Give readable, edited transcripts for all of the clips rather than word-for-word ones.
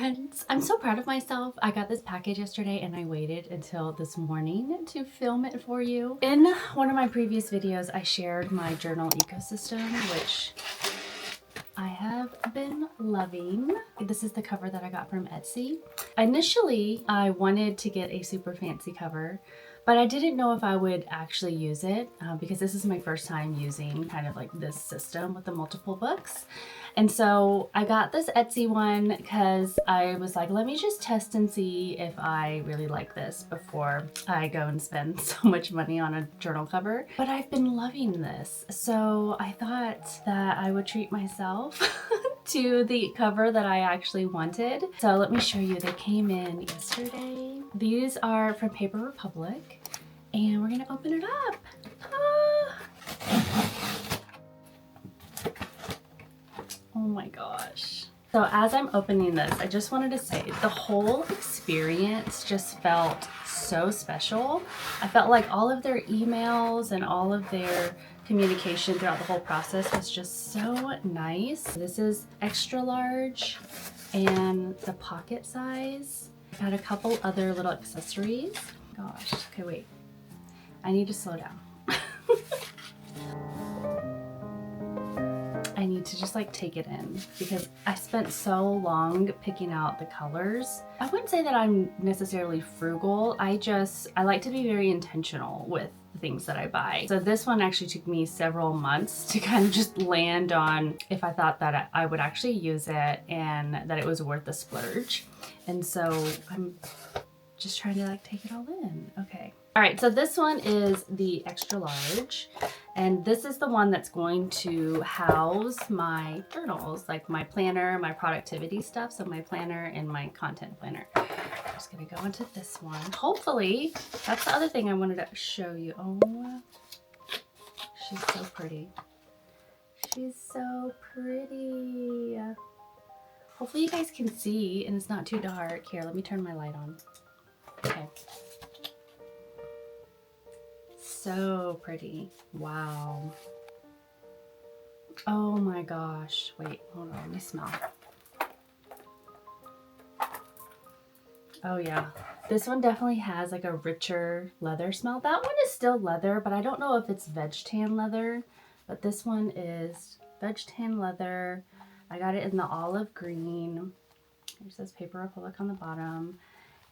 friends. I'm so proud of myself. I got this package yesterday and I waited until this morning to film it for you. In one of my previous videos, I shared my journal ecosystem, which I have been loving. This is the cover that I got from Etsy. Initially, I wanted to get a super fancy cover, but I didn't know if I would actually use it because this is my first time using kind of like this system with the multiple books. And so I got this Etsy one because I was like, let me just test and see if I really like this before I go and spend so much money on a journal cover. But I've been loving this. So I thought that I would treat myself to the cover that I actually wanted. So let me show you. They came in yesterday. These are from Paper Republic and we're gonna open it up. Oh my gosh. So as I'm opening this, I just wanted to say the whole experience just felt so special. I felt like all of their emails and all of their communication throughout the whole process was just so nice. This is extra large and the pocket size. Got a couple other little accessories. Gosh, okay, wait. I need to slow down. I need to just like take it in because I spent so long picking out the colors. I wouldn't say that I'm necessarily frugal. I like to be very intentional with the things that I buy. So this one actually took me several months to kind of just land on if I thought that I would actually use it and that it was worth the splurge. And so I'm just trying to like take it all in. Okay. All right, so this one is the extra large, and this is the one that's going to house my journals, like my planner, my productivity stuff, so my planner and my content planner. I'm just gonna go into this one. Hopefully, that's the other thing I wanted to show you. Oh, she's so pretty. She's so pretty. Hopefully you guys can see and it's not too dark. Here, let me turn my light on. Okay. So pretty. Wow. Oh my gosh. Wait, hold on, let me smell. Oh yeah. This one definitely has like a richer leather smell. That one is still leather, but I don't know if it's veg tan leather, but this one is veg tan leather. I got it in the olive green. It says Paper Republic on the bottom.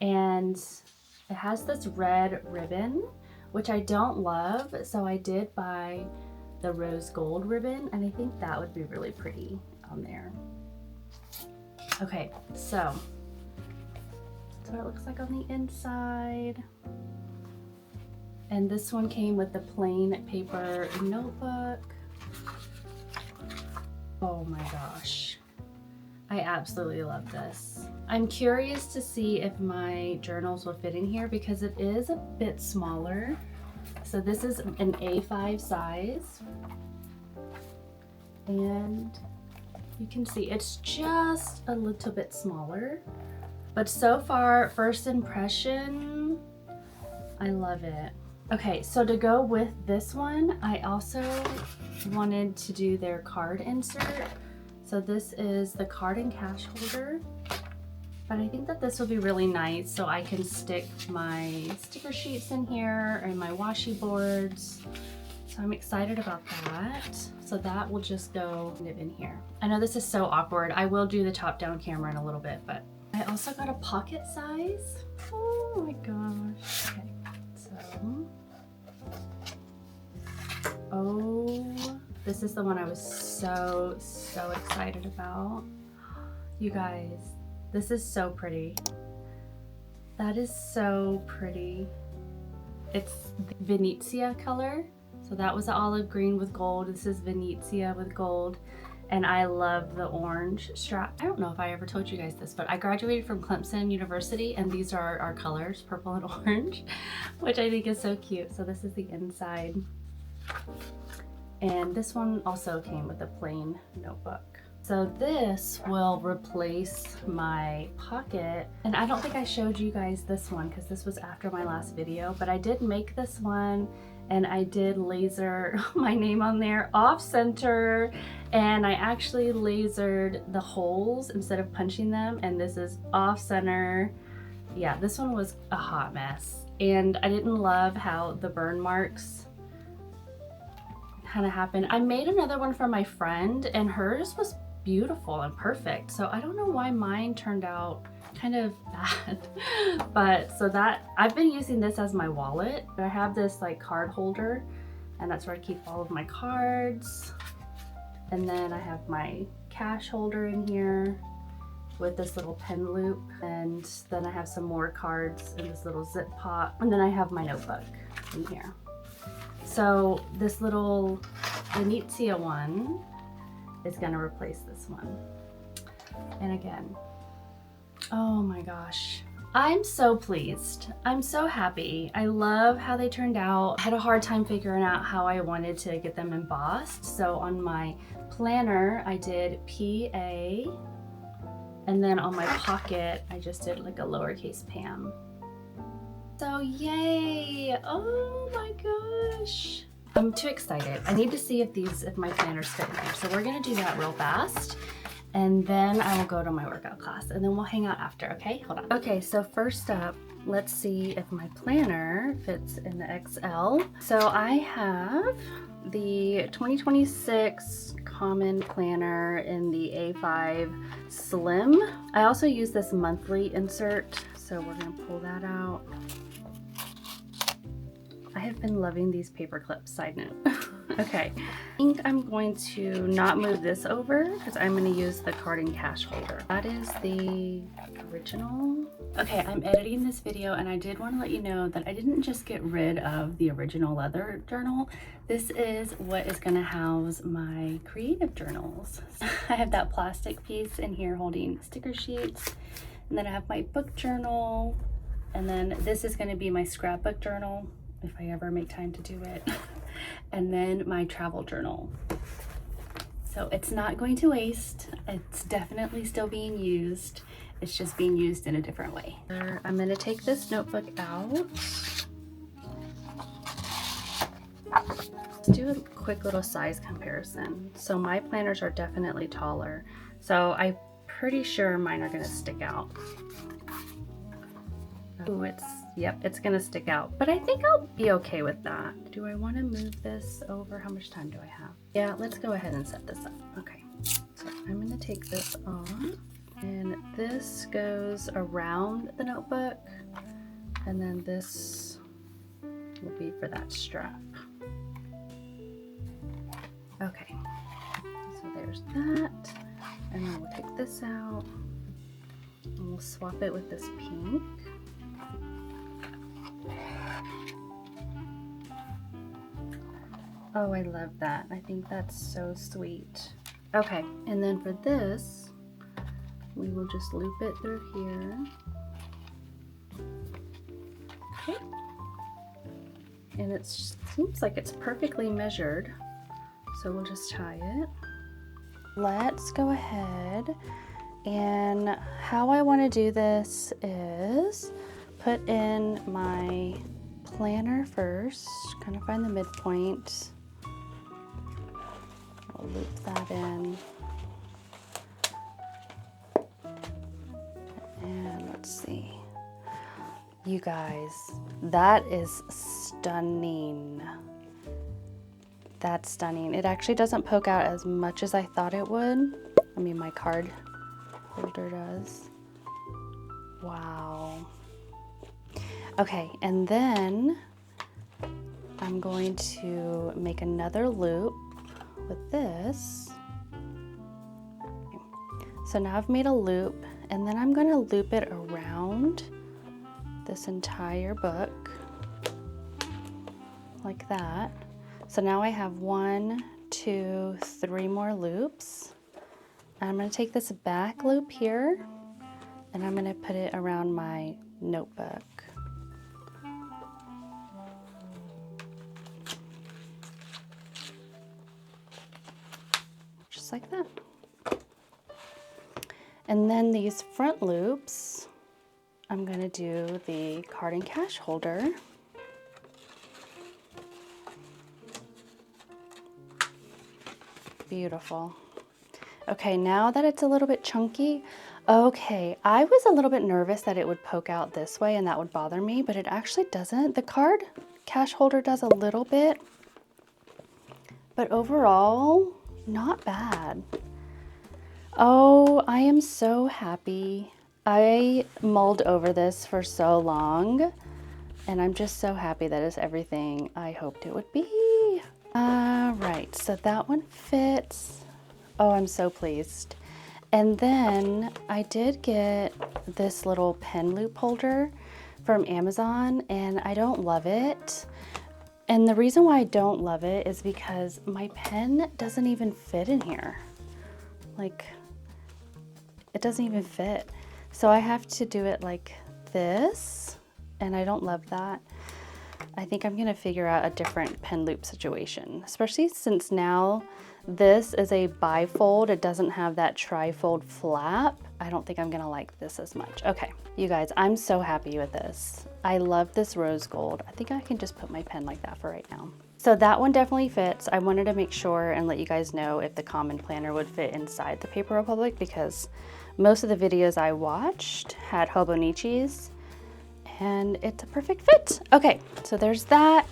And it has this red ribbon, which I don't love, so I did buy the rose gold ribbon, and I think that would be really pretty on there. Okay, so that's what it looks like on the inside. And this one came with the plain paper notebook. Oh my gosh. I absolutely love this. I'm curious to see if my journals will fit in here because it is a bit smaller. So this is an A5 size. And you can see it's just a little bit smaller. But so far, first impression, I love it. Okay, so to go with this one, I also wanted to do their card insert. So this is the card and cash holder, but I think that this will be really nice so I can stick my sticker sheets in here and my washi boards. So I'm excited about that. So that will just go in here. I know this is so awkward. I will do the top down camera in a little bit, but I also got a pocket size. Oh my gosh. Okay, so, oh, this is the one I was so excited about. You guys, this is so pretty. That is so pretty. It's the Venezia color. So that was the olive green with gold. This is Venezia with gold. And I love the orange strap. I don't know if I ever told you guys this, but I graduated from Clemson University and these are our colors, purple and orange, which I think is so cute. So this is the inside. And this one also came with a plain notebook. So this will replace my pocket. And I don't think I showed you guys this one because this was after my last video, but I did make this one and I did laser my name on there off center, and I actually lasered the holes instead of punching them, and this is off center. Yeah, this one was a hot mess, and I didn't love how the burn marks kind of happened. I made another one for my friend, and hers was beautiful and perfect, so I don't know why mine turned out kind of bad. But so that I've been using this as my wallet. I have this like card holder, and that's where I keep all of my cards, and then I have my cash holder in here with this little pen loop, and then I have some more cards in this little zip pot, and then I have my notebook in here. So this little venezia one is gonna replace this one. And again, oh my gosh, I'm so pleased. I'm so happy. I love how they turned out. I had a hard time figuring out how I wanted to get them embossed. So on my planner, I did PA, and then on my pocket, I just did like a lowercase Pam. So yay, oh my gosh. I'm too excited. I need to see if my planners fit in here. So we're gonna do that real fast, and then I will go to my workout class, and then we'll hang out after, okay? Hold on. Okay, so first up, let's see if my planner fits in the XL. So I have the 2026 Common Planner in the A5 Slim. I also use this monthly insert, so we're gonna pull that out. I have been loving these paper clips, side note. Okay, I think I'm going to not move this over because I'm going to use the card and cash holder. That is the original. Okay, I'm editing this video, and I did want to let you know that I didn't just get rid of the original leather journal. This is what is going to house my creative journals. I have that plastic piece in here holding sticker sheets, and then I have my book journal, and then this is going to be my scrapbook journal if I ever make time to do it, and then my travel journal. So it's not going to waste. It's definitely still being used. It's just being used in a different way. I'm gonna take this notebook out. Let's do a quick little size comparison. So my planners are definitely taller, so I'm pretty sure mine are gonna stick out. Ooh, yep, it's gonna stick out, but I think I'll be okay with that. Do I want to move this over? How much time do I have? Yeah, let's go ahead and set this up. Okay, so I'm gonna take this off, and this goes around the notebook, and then this will be for that strap. Okay, so there's that, and then we'll take this out, and we'll swap it with this pink. Oh, I love that. I think that's so sweet. Okay, and then for this, we will just loop it through here. Okay. And it seems like it's perfectly measured, so we'll just tie it. Let's go ahead, and how I want to do this is put in my planner first, kind of find the midpoint. I'll loop that in. And let's see. You guys, that is stunning. That's stunning. It actually doesn't poke out as much as I thought it would. I mean, my card holder does. Wow. Okay, and then I'm going to make another loop with this. Okay. So now I've made a loop, and then I'm going to loop it around this entire book like that. So now I have 1, 2, 3 more loops. And I'm going to take this back loop here, and I'm going to put it around my notebook. Just like that. And then these front loops, I'm going to do the card and cash holder. Beautiful. Okay, now that it's a little bit chunky, okay, I was a little bit nervous that it would poke out this way and that would bother me, but it actually doesn't. The card cash holder does a little bit, but overall, not bad. Oh, I am so happy. I mulled over this for so long, and I'm just so happy that it's everything I hoped it would be. All right, so that one fits. Oh, I'm so pleased. And then I did get this little pen loop holder from Amazon, and I don't love it. And the reason why I don't love it is because my pen doesn't even fit in here. Like, it doesn't even fit. So I have to do it like this, and I don't love that. I think I'm gonna figure out a different pen loop situation, especially since now this is a bifold. It doesn't have that trifold flap. I don't think I'm gonna like this as much. Okay, you guys, I'm so happy with this. I love this rose gold. I think I can just put my pen like that for right now. So that one definitely fits. I wanted to make sure and let you guys know if the common planner would fit inside the Paper Republic, because most of the videos I watched had Hobonichis, and it's a perfect fit. Okay, so there's that.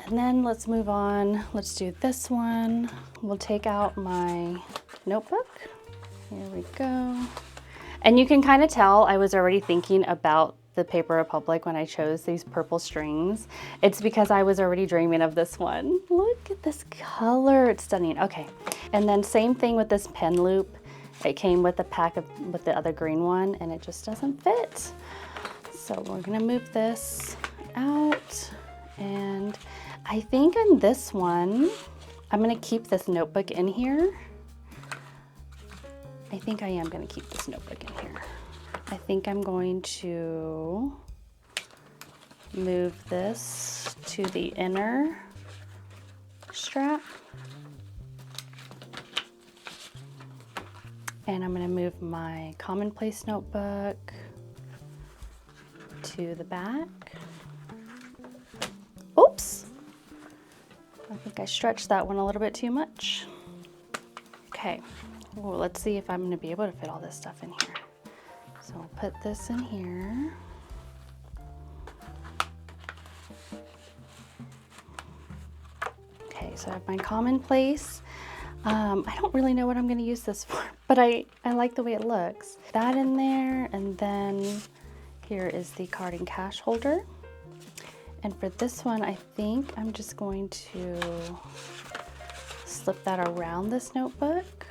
And then let's move on. Let's do this one. We'll take out my notebook. Here we go. And you can kind of tell I was already thinking about the Paper Republic when I chose these purple strings. It's because I was already dreaming of this one. Look at this color, it's stunning. Okay, and then same thing with this pen loop. It came with a pack with the other green one, and it just doesn't fit. So we're gonna move this out, and I think on this one, I'm gonna keep this notebook in here. I think I am gonna keep this notebook in here. I think I'm going to move this to the inner strap. And I'm gonna move my commonplace notebook to the back. Oops. I think I stretched that one a little bit too much. Okay, well, let's see if I'm gonna be able to fit all this stuff in here. So I'll put this in here. Okay, so I have my commonplace. I don't really know what I'm gonna use this for, but I like the way it looks. That in there, and then here is the card and cash holder. And for this one, I think I'm just going to slip that around this notebook.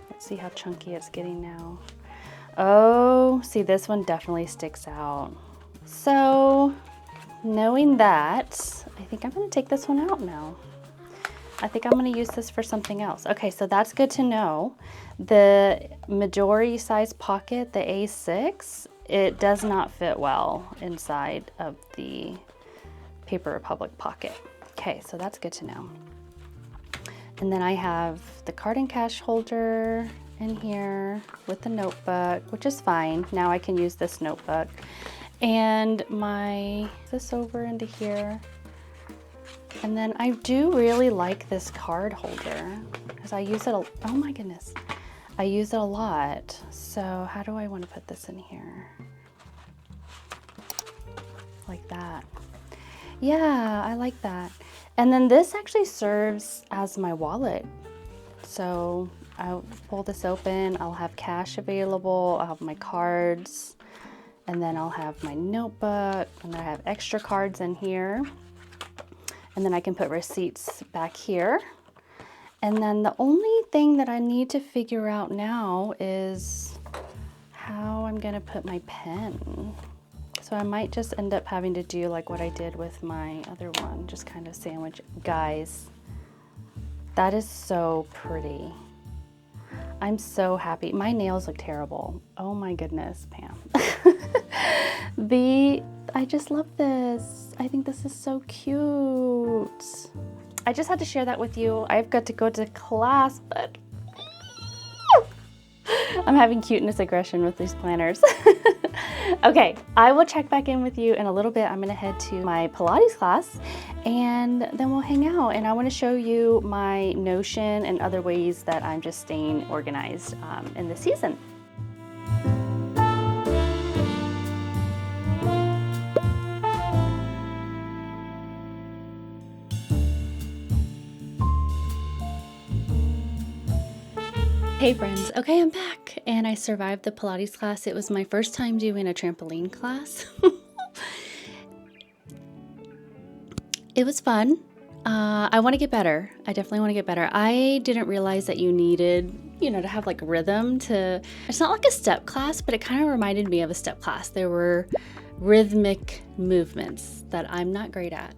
Let's see how chunky it's getting now. Oh, see, this one definitely sticks out. So, knowing that, I think I'm gonna take this one out now. I think I'm gonna use this for something else. Okay, so that's good to know. The Midori size pocket, the A6, it does not fit well inside of the Paper Republic pocket. Okay, so that's good to know. And then I have the card and cash holder in here with the notebook, which is fine. Now I can use this notebook. And this over into here. And then I do really like this card holder because I use it, oh my goodness. I use it a lot. So how do I want to put this in here? Like that. Yeah, I like that. And then this actually serves as my wallet. So I'll pull this open, I'll have cash available, I'll have my cards, and then I'll have my notebook, and then I have extra cards in here. And then I can put receipts back here. And then the only thing that I need to figure out now is how I'm gonna put my pen. So I might just end up having to do like what I did with my other one, just kind of sandwich. Guys, that is so pretty. I'm so happy. My nails look terrible. Oh my goodness, Pam. I just love this. I think this is so cute. I just had to share that with you. I've got to go to class, but I'm having cuteness aggression with these planners. Okay, I will check back in with you in a little bit. I'm gonna head to my Pilates class and then we'll hang out, and I want to show you my Notion and other ways that I'm just staying organized in the season. Hey friends, okay, I'm back and I survived the Pilates class. It was my first time doing a trampoline class. It was fun. I want to get better. I definitely want to get better. I didn't realize that you needed, to have like rhythm to, it's not like a step class, but it kind of reminded me of a step class. There were rhythmic movements that I'm not great at,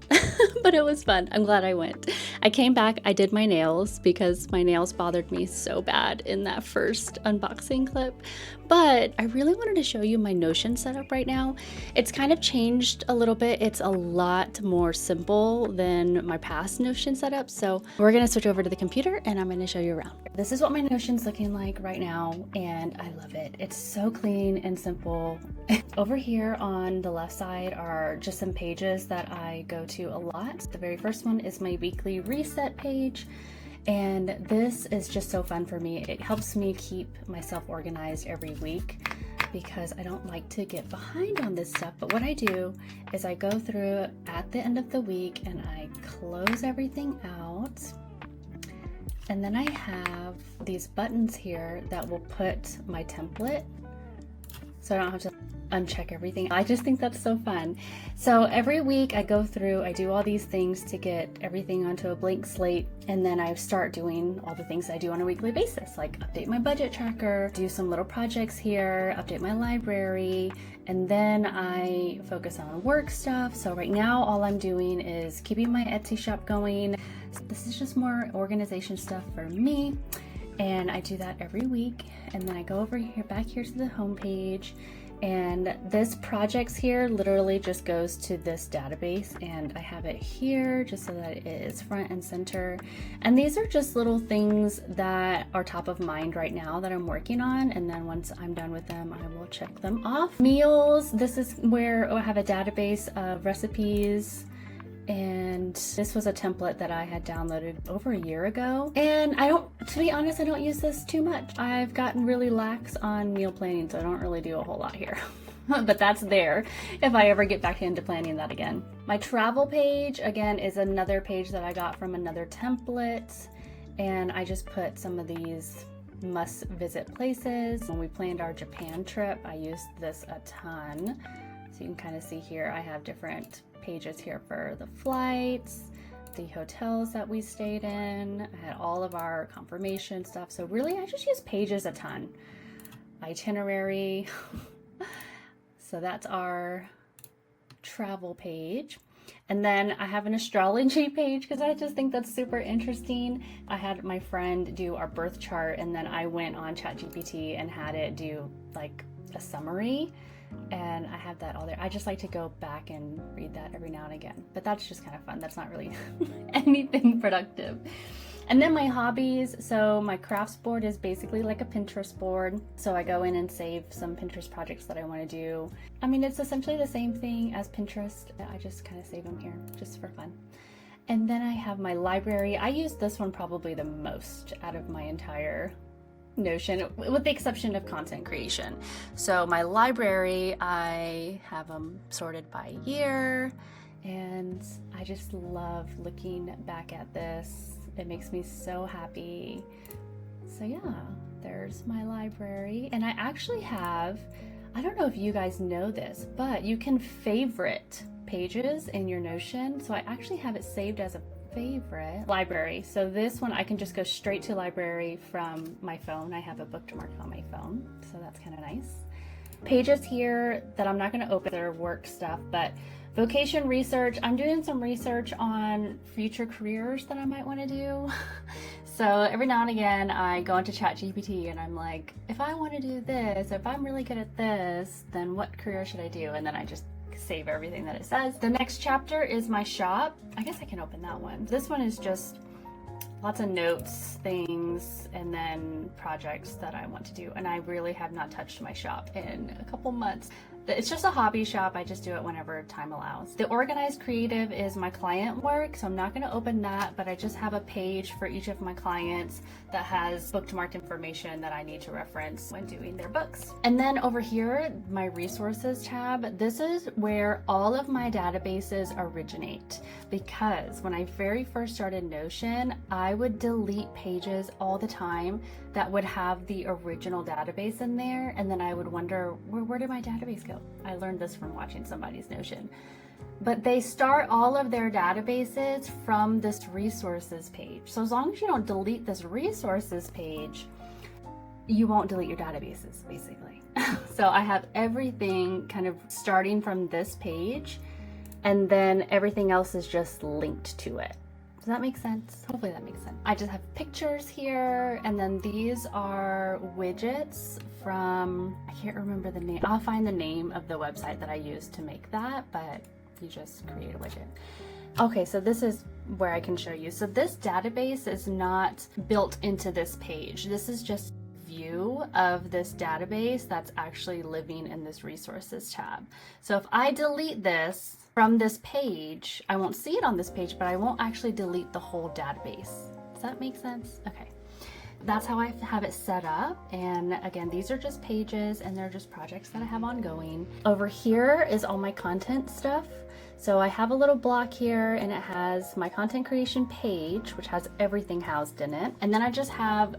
but it was fun. I'm glad I went. I came back, I did my nails because my nails bothered me so bad in that first unboxing clip, but I really wanted to show you my Notion setup right now. It's kind of changed a little bit. It's a lot more simple than my past Notion setup, so we're gonna switch over to the computer and I'm gonna show you around. This is what my Notion's looking like right now, and I love it. It's so clean and simple. Over here on the left side are just some pages that I go to a lot. The very first one is my weekly reset page, and this is just so fun for me. It helps me keep myself organized every week because I don't like to get behind on this stuff. But what I do is I go through at the end of the week and I close everything out. And then I have these buttons here that will put my template, so I don't have to uncheck everything. I just think that's so fun. So every week I go through, I do all these things to get everything onto a blank slate, and then I start doing all the things I do on a weekly basis, like update my budget tracker, do some little projects here, update my library, and then I focus on work stuff. So right now all I'm doing is keeping my Etsy shop going. This is just more organization stuff for me, and I do that every week. And then I go over here, back here to the home page, and this projects here literally just goes to this database, and I have it here just so that it is front and center. And these are just little things that are top of mind right now that I'm working on, and then once I'm done with them I will check them off. Meals, this is where I have a database of recipes, and this was a template that I had downloaded over a year ago, and to be honest, I don't use this too much. I've gotten really lax on meal planning, so I don't really do a whole lot here. But that's there if I ever get back into planning that again. My travel page, again, is another page that I got from another template, and I just put some of these must visit places. When we planned our Japan trip, I used this a ton. So you can kind of see here, I have different pages here for the flights, the hotels that we stayed in. I had all of our confirmation stuff. So really, I just use pages a ton. Itinerary. So that's our travel page. And then I have an astrology page because I just think that's super interesting. I had my friend do our birth chart, and then I went on ChatGPT and had it do like a summary. And I have that all there. I just like to go back and read that every now and again, but that's just kind of fun. That's not really anything productive. And then my hobbies. So my crafts board is basically like a Pinterest board. So I go in and save some Pinterest projects that I want to do. I mean, it's essentially the same thing as Pinterest. I just kind of save them here just for fun. And then I have my library. I use this one probably the most out of my entire Notion, with the exception of content creation. So my library, I have them sorted by year, and I just love looking back at this. It makes me so happy. So yeah, there's my library. And I actually have, I don't know if you guys know this, but you can favorite pages in your Notion. So I actually have it saved as a favorite. Library. So this one I can just go straight to library from my phone. I have a bookmark on my phone, so that's kind of nice. Pages here that I'm not going to open, their work stuff, but vocation research. I'm doing some research on future careers that I might want to do. So every now and again I go into ChatGPT and I'm like, if I want to do this, if I'm really good at this, then what career should I do? And then I just save everything that it says. The next chapter is my shop. I guess I can open that one. This one is just lots of notes, things, and then projects that I want to do. And I really have not touched my shop in a couple months. It's just a hobby shop. I just do it whenever time allows. The organized creative is my client work, so I'm not going to open that, but I just have a page for each of my clients that has bookmarked information that I need to reference when doing their books. And then over here, my resources tab, this is where all of my databases originate, because when I very first started Notion, I would delete pages all the time that would have the original database in there, and then I would wonder, where did my database go? I learned this from watching somebody's Notion. But they start all of their databases from this resources page. So as long as you don't delete this resources page, you won't delete your databases, basically. So I have everything kind of starting from this page, and then everything else is just linked to it. Does that make sense? Hopefully that makes sense. I just have pictures here, and then these are widgets from, I can't remember the name. I'll find the name of the website that I used to make that, but you just create a widget. Okay, so this is where I can show you. So this database is not built into this page. This is just a view of this database that's actually living in this resources tab. So if I delete this from this page, I won't see it on this page, but I won't actually delete the whole database. Does that make sense? Okay. That's how I have it set up. And again, these are just pages and they're just projects that I have ongoing. Over here is all my content stuff. So I have a little block here and it has my content creation page, which has everything housed in it. And then I just have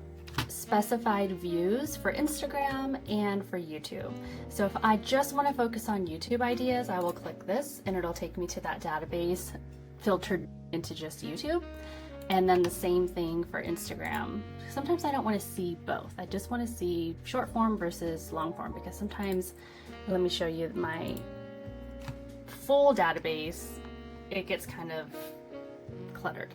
specified views for Instagram and for YouTube. So if I just want to focus on YouTube ideas, I will click this and it'll take me to that database filtered into just YouTube. And then the same thing for Instagram. Sometimes I don't want to see both. I just want to see short form versus long form, because sometimes, let me show you my full database, it gets kind of cluttered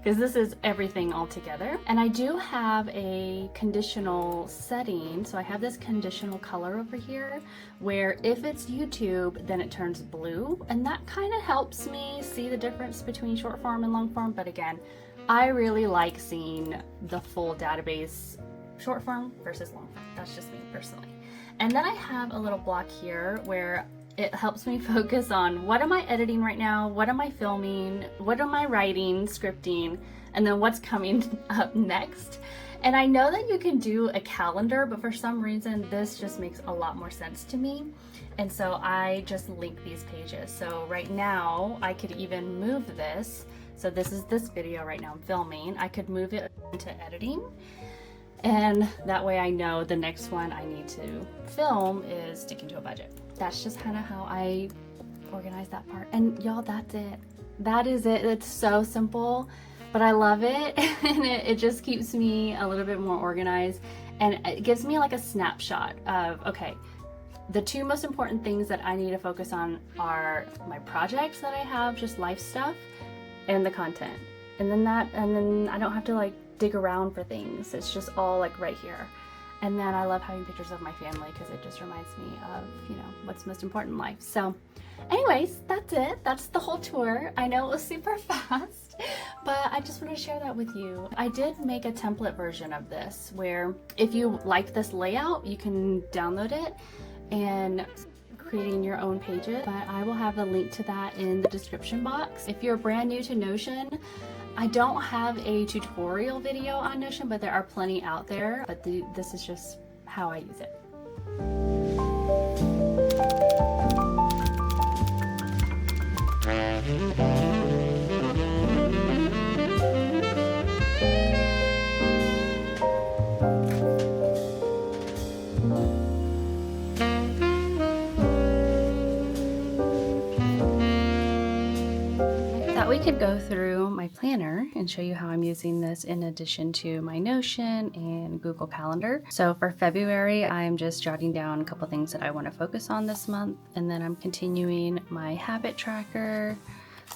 because this is everything all together. And I do have a conditional setting. So I have this conditional color over here where if it's YouTube, then it turns blue. And that kind of helps me see the difference between short form and long form. But again, I really like seeing the full database, short form versus long form. That's just me personally. And then I have a little block here where it helps me focus on what am I editing right now, what am I filming, what am I writing, scripting, and then what's coming up next. And I know that you can do a calendar, but for some reason this just makes a lot more sense to me. And so I just link these pages. So right now I could even move this. So this is this video right now I'm filming. I could move it into editing. And that way I know the next one I need to film is sticking to a budget. That's just kind of how I organize that part. And y'all, that's it. That is it. It's so simple, but I love it. And it just keeps me a little bit more organized. And it gives me like a snapshot of, okay, the two most important things that I need to focus on are my projects that I have, just life stuff, and the content. And then I don't have to like dig around for things. It's just all like right here. And then I love having pictures of my family because it just reminds me of, you know, what's most important in life. So anyways, that's it. That's the whole tour. I know it was super fast, but I just want to share that with you. I did make a template version of this where if you like this layout, you can download it and creating your own pages, but I will have a link to that in the description box. If you're brand new to Notion, I don't have a tutorial video on Notion, but there are plenty out there, but this is just how I use it. We could go through my planner and show you how I'm using this in addition to my Notion and Google Calendar. So for February, I'm just jotting down a couple things that I want to focus on this month, and then I'm continuing my habit tracker.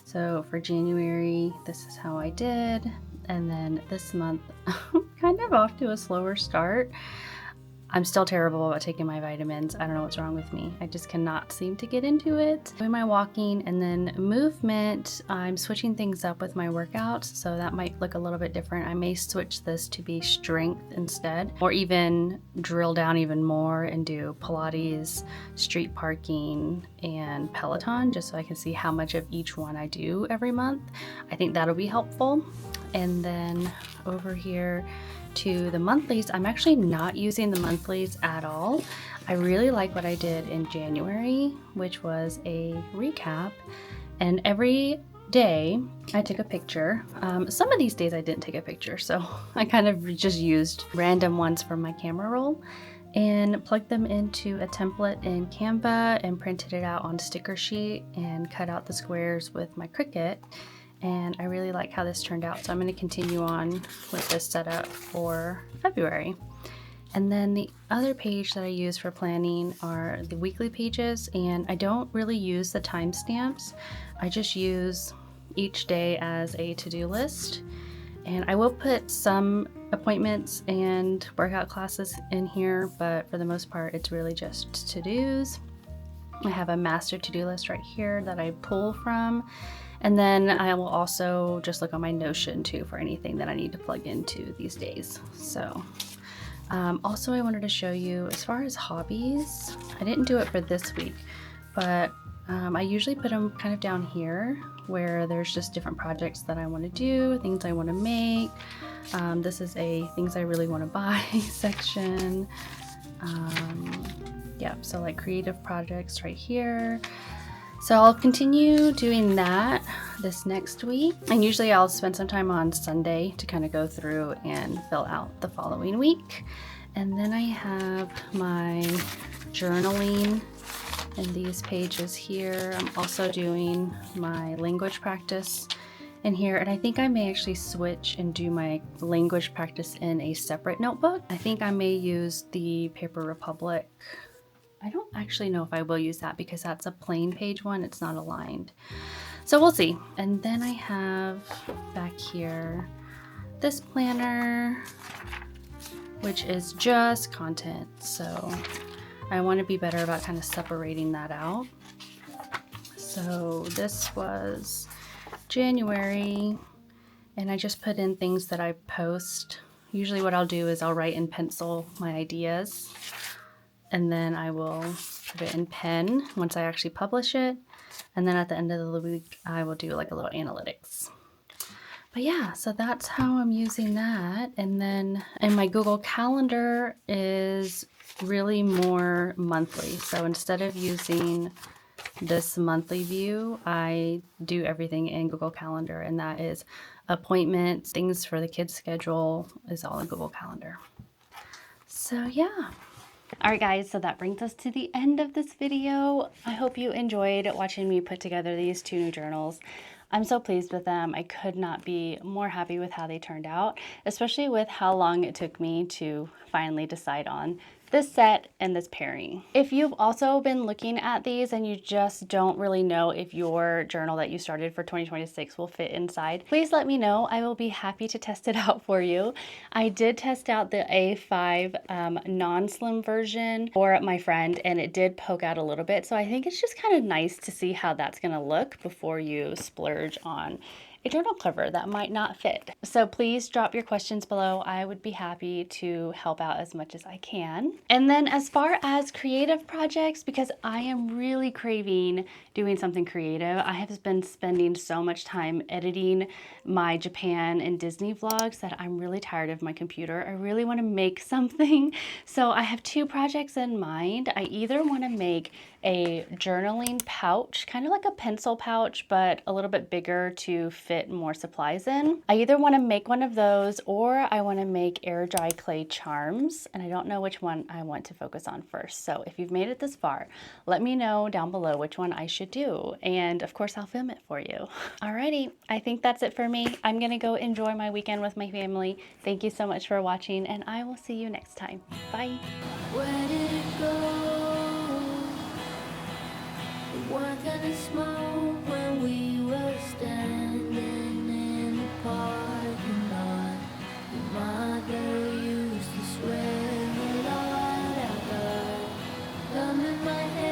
So for January, this is how I did, and then this month, kind of off to a slower start. I'm still terrible about taking my vitamins. I don't know what's wrong with me. I just cannot seem to get into it. Doing my walking and then movement, I'm switching things up with my workouts, so that might look a little bit different. I may switch this to be strength instead, or even drill down even more and do Pilates, street parking, and Peloton, just so I can see how much of each one I do every month. I think that'll be helpful. And then over here to the monthlies, I'm actually not using the monthlies at all. I really like what I did in January, which was a recap, and every day I took a picture. Some of these days I didn't take a picture, so I kind of just used random ones from my camera roll and plugged them into a template in Canva and printed it out on sticker sheet and cut out the squares with my Cricut. And I really like how this turned out, so I'm going to continue on with this setup for February. And then the other page that I use for planning are the weekly pages, and I don't really use the timestamps. I just use each day as a to-do list. And I will put some appointments and workout classes in here, but for the most part, it's really just to-dos. I have a master to-do list right here that I pull from. And then I will also just look on my Notion too for anything that I need to plug into these days. So also I wanted to show you as far as hobbies, I didn't do it for this week, but I usually put them kind of down here where there's just different projects that I want to do, things I want to make. This is a things I really want to buy section. Yeah, so like creative projects right here. So I'll continue doing that this next week. And usually I'll spend some time on Sunday to kind of go through and fill out the following week. And then I have my journaling in these pages here. I'm also doing my language practice in here. And I think I may actually switch and do my language practice in a separate notebook. I think I may use the Paper Republic. I don't actually know if I will use that because that's a plain page one, it's not aligned. So we'll see. And then I have back here this planner, which is just content. So I want to be better about kind of separating that out. So this was January, and I just put in things that I post. Usually what I'll do is I'll write in pencil my ideas, and then I will put it in pen once I actually publish it. And then at the end of the week, I will do like a little analytics. But yeah, so that's how I'm using that. And then in my Google Calendar is really more monthly. So instead of using this monthly view, I do everything in Google Calendar, and that is appointments, things for the kids' schedule is all in Google Calendar. So yeah. All right guys, so that brings us to the end of this video. I hope you enjoyed watching me put together these two new journals. I'm so pleased with them. I could not be more happy with how they turned out, especially with how long it took me to finally decide on this set and this pairing. If you've also been looking at these and you just don't really know if your journal that you started for 2026 will fit inside, please let me know. I will be happy to test it out for you. I did test out the A5 non-slim version for my friend, and it did poke out a little bit. So I think it's just kind of nice to see how that's gonna look before you splurge on a journal cover that might not fit. So please drop your questions below. I would be happy to help out as much as I can. And then as far as creative projects, because I am really craving doing something creative, I have been spending so much time editing my Japan and Disney vlogs that I'm really tired of my computer. I really want to make something. So I have two projects in mind. I either want to make a journaling pouch, kind of like a pencil pouch, but a little bit bigger to fit more supplies in. I either want to make one of those, or I want to make air dry clay charms, and I don't know which one I want to focus on first. So if you've made it this far, let me know down below which one I should do, and of course I'll film it for you. Alrighty, I think that's it for me. I'm gonna go enjoy my weekend with my family. Thank you so much for watching, and I will see you next time. Bye. Where did it go? What kind of smoke when we were standing in the parking lot? Your mother used to swear it all. in my head.